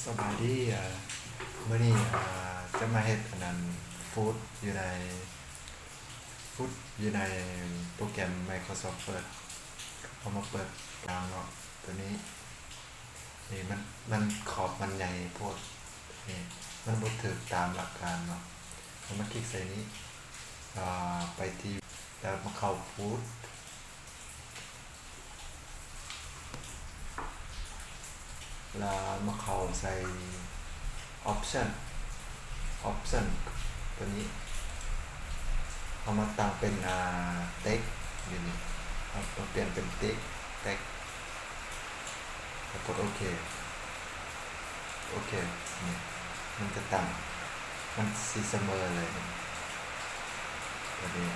สบายดีเมื่อนี้จะมาเฮ็ดอันนั้นฟู้ดฟู้ดอยู่ในโปรแกรม Microsoft Word เอามาเปิดกลางเนาะตัวนี้นี่มันขอบมันใหญ่โพดนี่มันบ่ถูกตามหลักการเนาะเอามาคลิกใส่นี้ไปที่แล้วมาเข้าฟู้ดแล้วมาเข้าใส่ option option ตัวนี้เอามาตั้งเป็นtext อยู่นี่เอามาเปลี่ยนเป็น text แล้วกดโอเคนี่มันจะตั้งมันสีเสมอเลยตัวนี้